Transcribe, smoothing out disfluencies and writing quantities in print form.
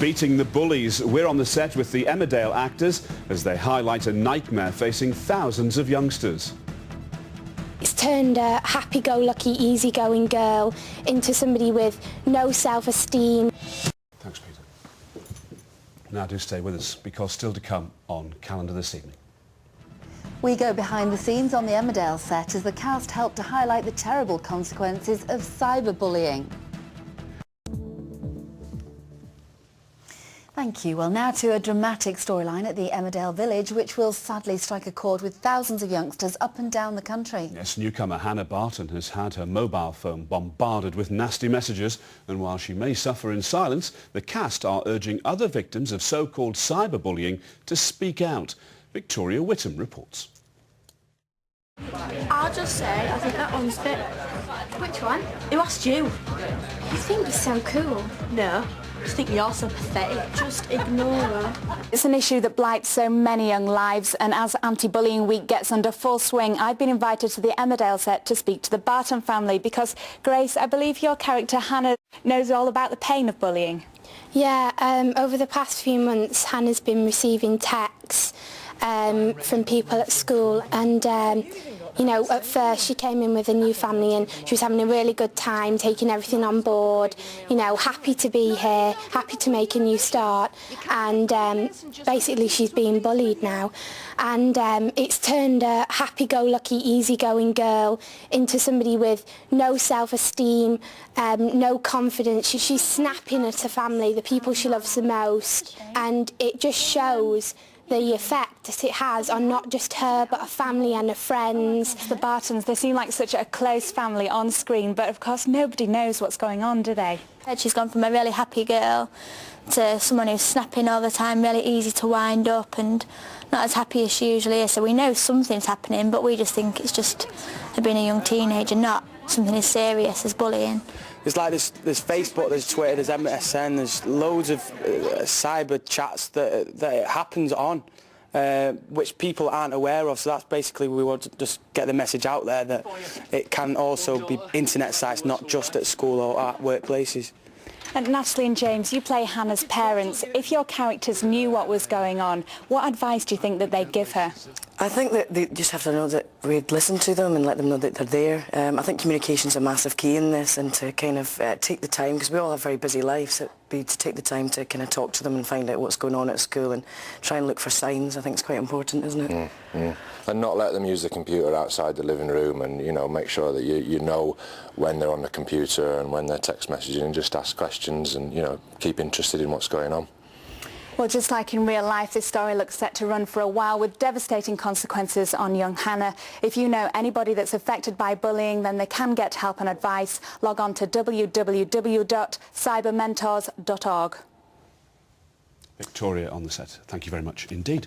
Beating the bullies. We're on the set with the Emmerdale actors as they highlight a nightmare facing thousands of youngsters. It's turned a happy-go-lucky, easygoing girl into somebody with no self-esteem. Thanks, Peter. Now do stay with us, because still to come on Calendar this evening. We go behind the scenes on the Emmerdale set as the cast help to highlight the terrible consequences of cyberbullying. Thank you. Well, now to a dramatic storyline at the Emmerdale village, which will sadly strike a chord with thousands of youngsters up and down the country. Yes, newcomer Hannah Barton has had her mobile phone bombarded with nasty messages, and while she may suffer in silence, the cast are urging other victims of so-called cyberbullying to speak out. Victoria Whittam reports. I'll just say, I think that one's fit. Which one? Who asked you? You think you're so cool. No, I just think you're so pathetic. Just ignore her. It's an issue that blights so many young lives, and as Anti-Bullying Week gets under full swing, I've been invited to the Emmerdale set to speak to the Barton family because, Grace, I believe your character Hannah knows all about the pain of bullying. Yeah, over the past few months, Hannah's been receiving texts from people at school, and you know, at first she came in with a new family and she was having a really good time, taking everything on board, you know, happy to be here, happy to make a new start, and basically she's being bullied now, and it's turned a happy-go-lucky, easygoing girl into somebody with no self-esteem, no confidence. She's snapping at her family, the people she loves the most, and it just shows the effect that it has on not just her but her family and her friends. The Bartons, they seem like such a close family on screen, but of course nobody knows what's going on, do they? She's gone from a really happy girl to someone who's snapping all the time, really easy to wind up and not as happy as she usually is. So we know something's happening, but we just think it's just her being a young teenager, not something as serious as bullying. There's like there's Facebook, there's Twitter, there's MSN, there's loads of cyber chats that it happens on, which people aren't aware of. So that's basically, we want to just get the message out there that it can also be internet sites, not just at school or at workplaces. And Natalie and James, you play Hannah's parents. If your characters knew what was going on, what advice do you think that they'd give her? I think that they just have to know that we'd listen to them and let them know that they're there. I think communication's a massive key in this, and to kind of take the time, because we all have very busy lives, so it'd be to take the time to kind of talk to them and find out what's going on at school and try and look for signs. I think it's quite important, isn't it? And not let them use the computer outside the living room, and you know, make sure that you know when they're on the computer and when they're text messaging, and just ask questions and, you know, keep interested in what's going on. Well, just like in real life, this story looks set to run for a while with devastating consequences on young Hannah. If you know anybody that's affected by bullying, then they can get help and advice. Log on to www.cybermentors.org. Victoria on the set, thank you very much indeed.